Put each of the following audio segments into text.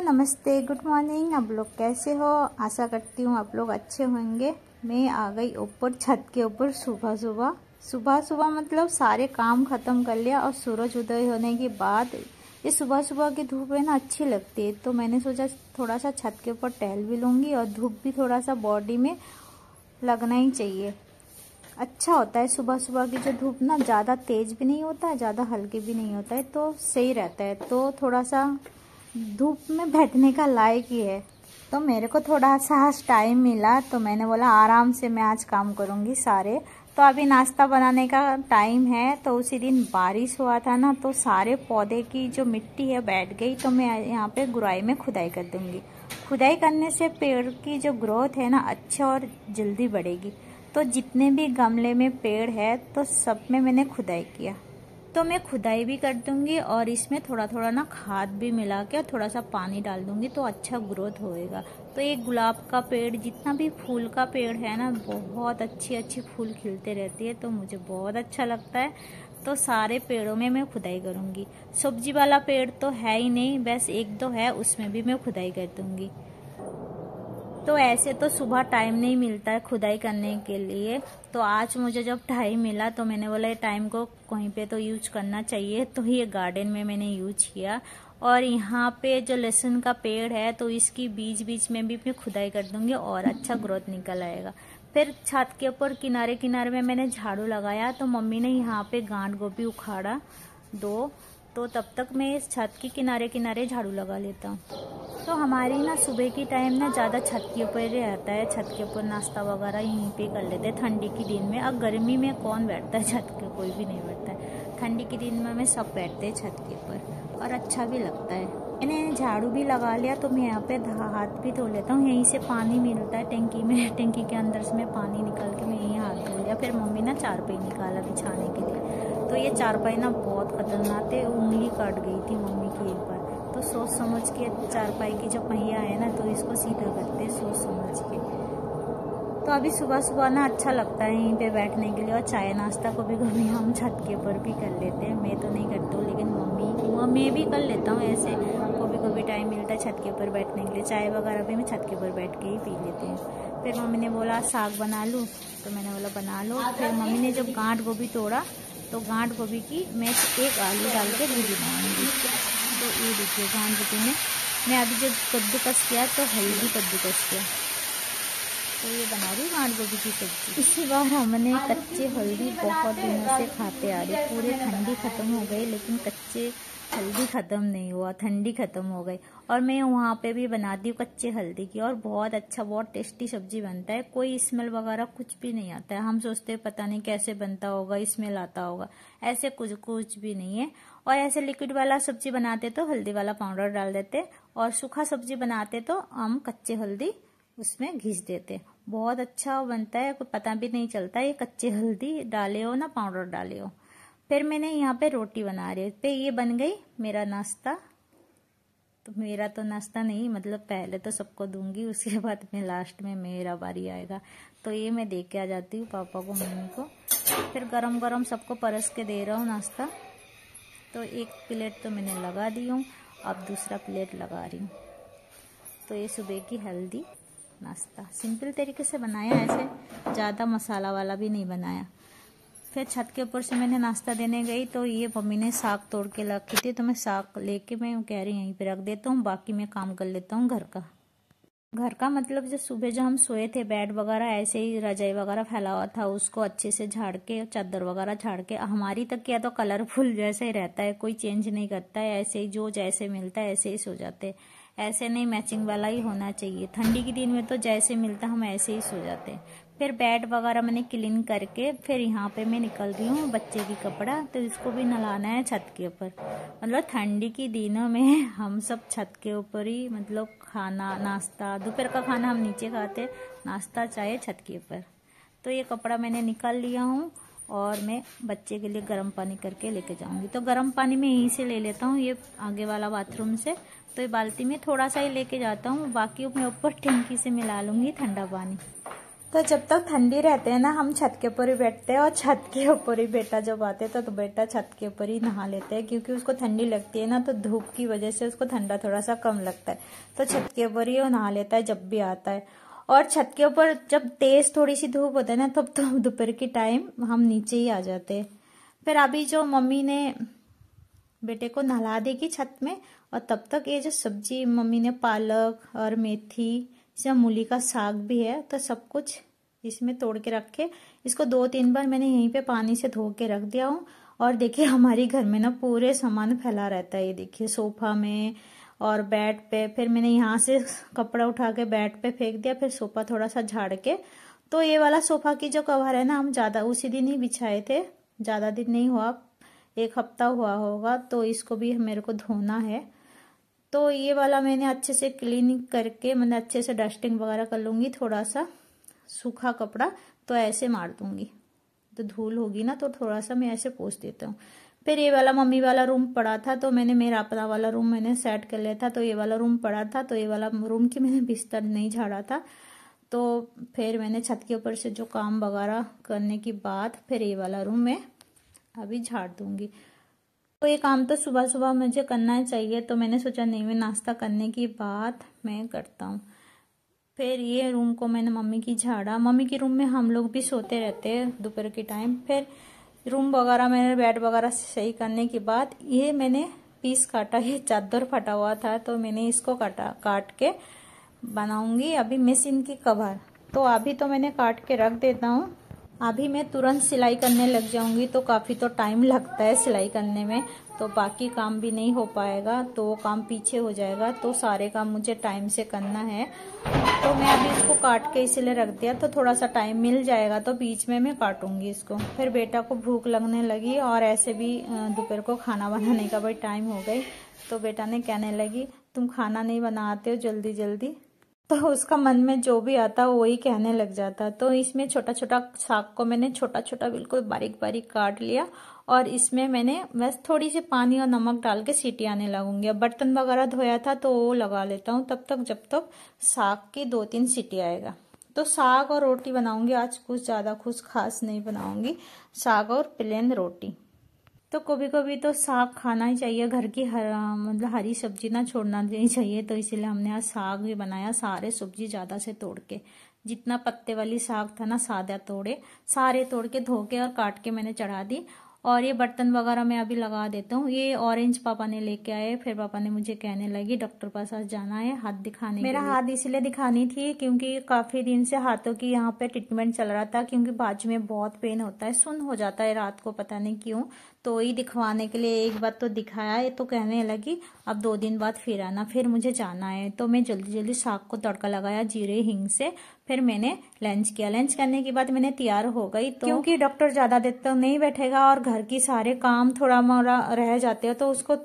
नमस्ते, good morning. आप लोग कैसे हो? आशा करती हूँ आप लोग अच्छे होंगे। मैं आ गई ऊपर छत के ऊपर सुबह मतलब सारे काम ख़त्म कर लिया और सूरज उदय होने के बाद ये सुबह की धूप है ना अच्छी लगती है, तो मैंने सोचा थोड़ा सा छत के ऊपर टहल भी लूँगी और धूप भी थोड़ा सा बॉडी में लगना ही चाहिए। अच्छा होता है सुबह की जो धूप ना, ज़्यादा तेज़ भी नहीं होता है, ज़्यादा हल्के भी नहीं होता है, तो सही रहता है। तो थोड़ा सा धूप में बैठने का लायक ही है। तो मेरे को थोड़ा सा टाइम मिला तो मैंने बोला आराम से मैं आज काम करूँगी सारे। तो अभी नाश्ता बनाने का टाइम है। तो उसी दिन बारिश हुआ था ना, तो सारे पौधे की जो मिट्टी है बैठ गई, तो मैं यहाँ पे गुड़ाई में खुदाई कर दूँगी। खुदाई करने से पेड़ की जो ग्रोथ है ना अच्छा और जल्दी बढ़ेगी। तो जितने भी गमले में पेड़ है तो सब में मैंने खुदाई किया। तो मैं खुदाई भी कर दूंगी और इसमें थोड़ा थोड़ा ना खाद भी मिला के और थोड़ा सा पानी डाल दूंगी, तो अच्छा ग्रोथ होएगा। तो एक गुलाब का पेड़, जितना भी फूल का पेड़ है ना, बहुत अच्छी फूल खिलते रहती है, तो मुझे बहुत अच्छा लगता है। तो सारे पेड़ों में मैं खुदाई करूंगी। सब्जी वाला पेड़ तो है ही नहीं, बस एक दो है, उसमें भी मैं खुदाई कर दूंगी। तो ऐसे तो सुबह टाइम नहीं मिलता है खुदाई करने के लिए, तो आज मुझे जब टाइम मिला तो मैंने बोला ये टाइम को कहीं पे तो यूज करना चाहिए, तो ये गार्डन में मैंने यूज किया। और यहाँ पे जो लहसुन का पेड़ है तो इसकी बीच में भी मैं खुदाई कर दूंगी और अच्छा ग्रोथ निकल आएगा। फिर छत के ऊपर किनारे में मैंने झाड़ू लगाया, तो मम्मी ने यहाँ पे गांठ गोभी उखाड़ा दो, तो तब तक मैं इस छत की किनारे झाड़ू लगा लेता हूँ। तो हमारी ना सुबह की टाइम ना ज़्यादा छत के ऊपर ही रहता है, छत के ऊपर नाश्ता वगैरह यहीं पे कर लेते हैं ठंडी के दिन में। अब गर्मी में कौन बैठता है छत के, कोई भी नहीं बैठता है। ठंडी के दिन में सब बैठते हैं छत के ऊपर और अच्छा भी लगता है। मैंने झाड़ू भी लगा लिया, तो मैं यहाँ पे हाथ भी धो लेता हूँ। यहीं से पानी मिलता है टंकी में, टंकी के अंदर से मैं पानी निकाल के मैं यहीं हाथ धो लिया। फिर मम्मी ना चारपाई निकाला बिछाने के लिए, तो ये चारपाई ना बहुत खतरनाक है, उंगली काट गई थी मम्मी की एक बार। तो सोच समझ के चारपाई की जो पहिया है ना, तो इसको सीधा करते सोच समझ के। तो अभी सुबह ना अच्छा लगता है यहीं पे बैठने के लिए। और चाय नाश्ता को भी कभी हम छत के ऊपर भी कर लेते हैं। मैं तो नहीं करती हूँ, लेकिन मैं भी कर लेता हूँ। ऐसे कभी टाइम मिलता है छत के ऊपर बैठने के लिए, चाय वगैरह भी मैं छत के ऊपर बैठ के ही पी लेती हूँ। फिर मम्मी ने बोला साग बना लूँ, तो मैंने बोला बना लो। फिर मम्मी ने जब गांठ गोभी तोड़ा, तो गांठ गोभी की मैं एक आलू डाल के भुजी बनाऊँगी। तो ये देखिए गांठ गोभी में मैं अभी जब कद्दूकस किया तो हल्दी कद्दूकस किया, तो ये बना रही गांठ गोभी की सब्जी। इसी बार हमने कच्चे हल्दी बहुत दिनों से खाते आ रही, पूरे ठंडी खत्म हो गई, लेकिन कच्चे हल्दी खत्म नहीं हुआ, ठंडी खत्म हो गई। और मैं वहाँ पे भी बनाती हूँ कच्चे हल्दी की, और बहुत अच्छा बहुत टेस्टी सब्जी बनता है। कोई स्मेल वगैरह कुछ भी नहीं आता है। हम सोचते हैं पता नहीं कैसे बनता होगा, स्मेल आता होगा, ऐसे कुछ भी नहीं है। और ऐसे लिक्विड वाला सब्जी बनाते तो हल्दी वाला पाउडर डाल देते, और सूखा सब्जी बनाते तो हम कच्चे हल्दी उसमें घिस देते, बहुत अच्छा बनता है। कोई पता भी नहीं चलता ये कच्चे हल्दी डाले हो ना पाउडर डाले हो। फिर मैंने यहाँ पे रोटी बना रही पे, ये बन गई मेरा नाश्ता। तो मेरा तो नाश्ता नहीं, मतलब पहले तो सबको दूंगी, उसके बाद में लास्ट में मेरा बारी आएगा। तो ये मैं दे के आ जाती हूँ पापा को, मम्मी को। फिर गरम सबको परस के दे रहा हूँ नाश्ता। तो एक प्लेट तो मैंने लगा दी हूँ, अब दूसरा प्लेट लगा रही हूँ। तो ये सुबह की हेल्दी नाश्ता सिंपल तरीके से बनाया, ऐसे ज़्यादा मसाला वाला भी नहीं बनाया। फिर छत के ऊपर से मैंने नाश्ता देने गई, तो ये मम्मी ने साग तोड़ के रखी थी, तो मैं साग लेके मैं कह रही यहीं पे रख देता हूँ, बाकी मैं काम कर लेता हूँ घर का मतलब जो सुबह जो हम सोए थे, बेड वगैरह ऐसे ही रजाई वगैरह फैला हुआ था, उसको अच्छे से झाड़ के, चादर वगैरह झाड़ के। हमारी तकिया तो कलरफुल जैसे ही रहता है, कोई चेंज नहीं करता है, ऐसे ही जो जैसे मिलता है ऐसे ही सो जाते। ऐसे नहीं, मैचिंग वाला ही होना चाहिए। ठंडी के दिन में तो जैसे मिलता हम ऐसे ही सो जाते हैं। फिर बेड वगैरह मैंने क्लीन करके फिर यहाँ पे मैं निकल रही हूँ बच्चे की कपड़ा, तो इसको भी नहलाना है छत के ऊपर। मतलब ठंडी के दिनों में हम सब छत के ऊपर ही, मतलब खाना नाश्ता, दोपहर का खाना हम नीचे खाते, नाश्ता चाहे छत के ऊपर। तो ये कपड़ा मैंने निकाल लिया हूँ और मैं बच्चे के लिए गर्म पानी करके लेके जाऊंगी। तो गर्म पानी मैं यहीं से ले लेता हूँ, ये आगे वाला बाथरूम से। तो ये बाल्टी में थोड़ा सा ही लेके जाता हूँ, बाकी मैं ऊपर टंकी से मिला लूंगी ठंडा पानी। तो जब तक ठंडी रहते हैं ना, हम छत के ऊपर ही बैठते हैं, और छत के ऊपर ही बेटा जब आते हैं तो बेटा छत के ऊपर ही नहा लेते हैं, क्योंकि उसको ठंडी लगती है ना, तो धूप की वजह से उसको ठंडा थोड़ा सा कम लगता है, तो छत के ऊपर ही वो नहा लेता है जब भी आता है। और छत के ऊपर जब तेज थोड़ी सी धूप होता है ना, तब तो दोपहर की टाइम हम नीचे ही आ जाते हैं। फिर अभी जो मम्मी ने बेटे को नहला देगी छत में, और तब तक ये जो सब्जी मम्मी ने पालक और मेथी, इसमें मूली का साग भी है, तो सब कुछ इसमें तोड़ के रखे। इसको 2-3 बार मैंने यहीं पे पानी से धो के रख दिया हूँ। और देखिए हमारी घर में ना पूरे सामान फैला रहता है, ये देखिए सोफा में और बेड पे। फिर मैंने यहाँ से कपड़ा उठा के बेड पे फेंक दिया, फिर सोफा थोड़ा सा झाड़ के। तो ये वाला सोफा की जो कवर है ना, हम ज्यादा उसी दिन ही बिछाए थे, ज्यादा दिन नहीं हुआ, 1 हफ्ता हुआ होगा, तो इसको भी मेरे को धोना है। तो ये वाला मैंने अच्छे से क्लीनिंग करके, मैंने अच्छे से डस्टिंग वगैरह कर लूंगी, थोड़ा सा सूखा कपड़ा तो ऐसे मार दूंगी, तो धूल होगी ना, तो थोड़ा सा मैं ऐसे पोंछ देता हूँ। फिर ये वाला मम्मी वाला रूम पड़ा था, तो मैंने मेरा अपना वाला रूम मैंने सेट कर लिया था, तो ये वाला रूम पड़ा था, तो ये वाला रूम की मैंने बिस्तर नहीं झाड़ा था, तो फिर मैंने छत के ऊपर से जो काम वगैरह करने के बाद फिर ये वाला रूम मैं अभी झाड़ दूंगी। तो ये काम तो सुबह सुबह मुझे करना चाहिए, तो मैंने सोचा नहीं, मैं नाश्ता करने के बाद मैं करता हूँ। फिर ये रूम को मैंने मम्मी की झाड़ा। मम्मी के रूम में हम लोग भी सोते रहते हैं दोपहर के टाइम। फिर रूम वगैरह मैंने बेड वगैरह सही करने के बाद ये मैंने पीस काटा, ये चादर फटा हुआ था, तो मैंने इसको काट के बनाऊंगी अभी मशीन की कवर। तो अभी तो मैंने काट के रख देता हूँ, अभी मैं तुरंत सिलाई करने लग जाऊंगी, तो काफी तो टाइम लगता है सिलाई करने में, तो बाकी काम भी नहीं हो पाएगा, तो वो काम पीछे हो जाएगा, तो सारे काम मुझे टाइम से करना है। तो मैं अभी इसको काट के इसलिए रख दिया, तो थोड़ा सा टाइम मिल जाएगा, तो बीच में मैं काटूंगी इसको। फिर बेटा को भूख लगने लगी, और ऐसे भी दोपहर को खाना बनाने का भाई टाइम हो गई, तो बेटा ने कहने लगी तुम खाना नहीं बनाते हो जल्दी जल्दी, तो उसका मन में जो भी आता वही कहने लग जाता। तो इसमें छोटा छोटा साग को मैंने छोटा छोटा बिल्कुल बारीक बारीक काट लिया, और इसमें मैंने बस थोड़ी सी पानी और नमक डाल के सीटी आने लगूंगी। अब बर्तन वगैरह धोया था तो वो लगा लेता हूँ तब तक, जब तक साग की 2-3 सीटी आएगा। तो साग और रोटी बनाऊंगी आज, कुछ ज्यादा कुछ खास नहीं बनाऊंगी, साग और प्लेन रोटी। तो कभी कभी तो साग खाना ही चाहिए, घर की मतलब हरी सब्जी ना छोड़ना नहीं चाहिए, तो इसीलिए हमने आज साग भी बनाया, सारे सब्जी ज्यादा से तोड़ के, जितना पत्ते वाली साग था ना सादा तोड़े, सारे तोड़ के धो के और काट के मैंने चढ़ा दी। और ये बर्तन वगैरह मैं अभी लगा देता हूँ। ये ऑरेंज पापा ने लेके आए, फिर पापा ने मुझे कहने लगी डॉक्टर पास आज जाना है हाथ दिखाने। मेरा हाथ इसलिए दिखानी थी क्योंकि काफी दिन से हाथों की यहाँ पे ट्रीटमेंट चल रहा था, क्योंकि बाजू में बहुत पेन होता है, सुन्न हो जाता है रात को, पता नहीं क्यों, तो वही दिखवाने के लिए एक बार तो दिखाया है, तो कहने लगी अब 2 दिन बाद फिर आना, फिर मुझे जाना है। तो मैं जल्दी जल्दी साग को तड़का लगाया जीरे हिंग से, फिर मैंने लंच किया। लंच करने के बाद मैंने तैयार हो गई, तो क्योंकि डॉक्टर ज्यादा देर तक नहीं बैठेगा और घर की सारे काम थोड़ा मोड़ा रह जाते हैं, तो उसको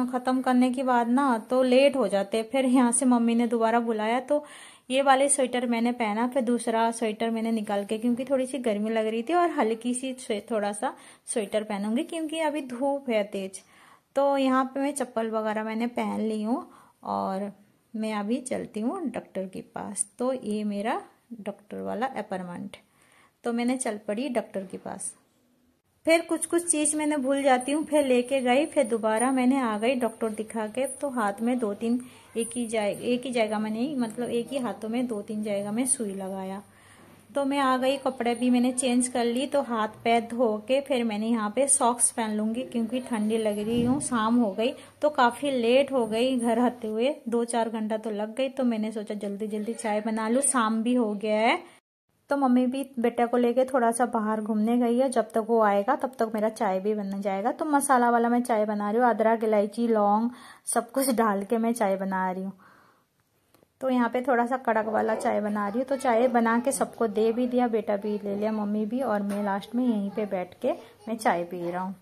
खत्म करने के बाद ना तो लेट हो जाते हैं। फिर यहाँ से मम्मी ने दोबारा बुलाया, तो ये वाले स्वेटर मैंने पहना, फिर दूसरा स्वेटर मैंने निकाल के, क्योंकि थोड़ी सी गर्मी लग रही थी, और हल्की सी थोड़ा सा स्वेटर पहनूंगी क्योंकि अभी धूप है तेज। तो यहाँ पे मैं चप्पल वगैरह मैंने पहन ली हूँ, और मैं अभी चलती हूँ डॉक्टर के पास। तो ये मेरा डॉक्टर वाला अपॉइंटमेंट, तो मैंने चल पड़ी डॉक्टर के पास। फिर कुछ कुछ चीज मैंने भूल जाती हूँ, फिर लेके गई, फिर दोबारा मैंने आ गई डॉक्टर दिखा के। तो हाथ में 2-3 एक ही जगह में नहीं, मतलब एक ही हाथों में 2-3 जगह में सुई लगाया। तो मैं आ गई, कपड़े भी मैंने चेंज कर ली, तो हाथ पैर धो के फिर मैंने यहाँ पे सॉक्स पहन लूंगी क्योंकि ठंडी लग रही हूँ। शाम हो गई, तो काफी लेट हो गई घर आते हुए, 2-4 घंटा तो लग गई, तो मैंने सोचा जल्दी जल्दी चाय बना लूँ, शाम भी हो गया है। तो मम्मी भी बेटा को लेके थोड़ा सा बाहर घूमने गई है, जब तक वो आएगा तब तक मेरा चाय भी बन जाएगा। तो मसाला वाला मैं चाय बना रही हूँ, अदरक इलायची लौंग सब कुछ डाल के मैं चाय बना रही हूँ। तो यहाँ पे थोड़ा सा कड़क वाला चाय बना रही हूँ। तो चाय बना के सबको दे भी दिया, बेटा भी ले लिया, मम्मी भी, और मैं लास्ट में यहीं पे बैठ के मैं चाय पी रहा हूँ।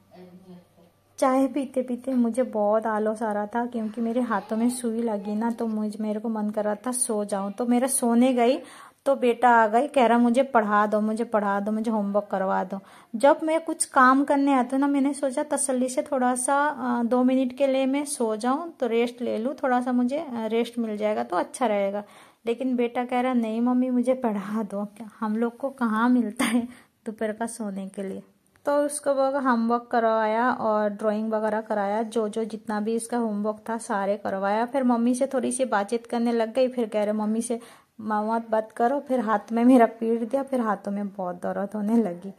चाय पीते पीते मुझे बहुत आलस आ रहा था, क्योंकि मेरे हाथों में सुई लगी ना, तो मेरे को मन कर रहा था सो जाऊं। तो मेरा सोने गई, तो बेटा आ गई, कह रहा मुझे पढ़ा दो, मुझे होमवर्क करवा दो। जब मैं कुछ काम करने आती हूँ ना, मैंने सोचा तसल्ली से थोड़ा सा 2 मिनट के लिए मैं सो जाऊं, तो रेस्ट ले लूं, थोड़ा सा मुझे रेस्ट मिल जाएगा तो अच्छा रहेगा। लेकिन बेटा कह रहा नहीं मम्मी मुझे पढ़ा दो, हम लोग को कहाँ मिलता है दोपहर का सोने के लिए। तो उसको होमवर्क करवाया और ड्राइंग वगैरह कराया, जो जितना भी इसका होमवर्क था सारे करवाया। फिर मम्मी से थोड़ी सी बातचीत करने लग गई। फिर कह रहे मम्मी से मामा बात करो। फिर हाथ में मेरा पीट दिया, फिर हाथों में बहुत दर्द होने लगी।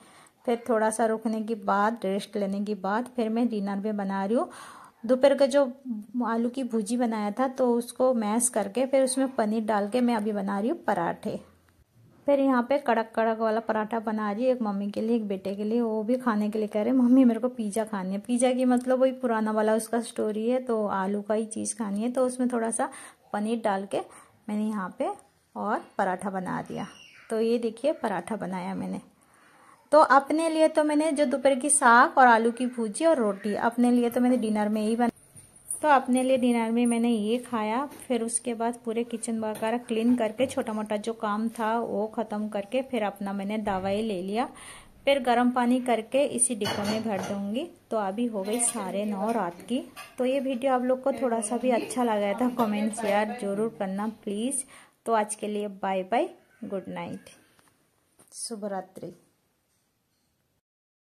फिर थोड़ा सा रुकने के बाद, रेस्ट लेने के बाद फिर मैं डिनर में बना रही हूँ। दोपहर का जो आलू की भुजी बनाया था तो उसको मैश करके फिर उसमें पनीर डाल के मैं अभी बना रही हूँ पराठे। फिर यहाँ पे कड़क कड़क वाला पराठा बना रही है, एक मम्मी के लिए एक बेटे के लिए। वो भी खाने के लिए कह रहे मम्मी मेरे को पिज़्ज़ा खानी है। पिज़्ज़ा की मतलब वही पुराना वाला उसका स्टोरी है, तो आलू का ही चीज़ खानी है। तो उसमें थोड़ा सा पनीर डाल के मैंने यहाँ पे और पराठा बना दिया। तो ये देखिए पराठा बनाया मैंने। तो अपने लिए तो मैंने जो दोपहर की साग और आलू की भुजी और रोटी, अपने लिए तो मैंने डिनर में ही तो अपने लिए डिनर में मैंने ये खाया। फिर उसके बाद पूरे किचन वगैरह क्लीन करके छोटा मोटा जो काम था वो ख़त्म करके फिर अपना मैंने दवाई ले लिया। फिर गर्म पानी करके इसी डिब्बे में भर दूंगी। तो अभी हो गई 9:30 रात की। तो ये वीडियो आप लोग को थोड़ा सा भी अच्छा लगा था कमेंट शेयर जरूर करना प्लीज़। तो आज के लिए बाय बाय, गुड नाइट, शुभ रात्रि।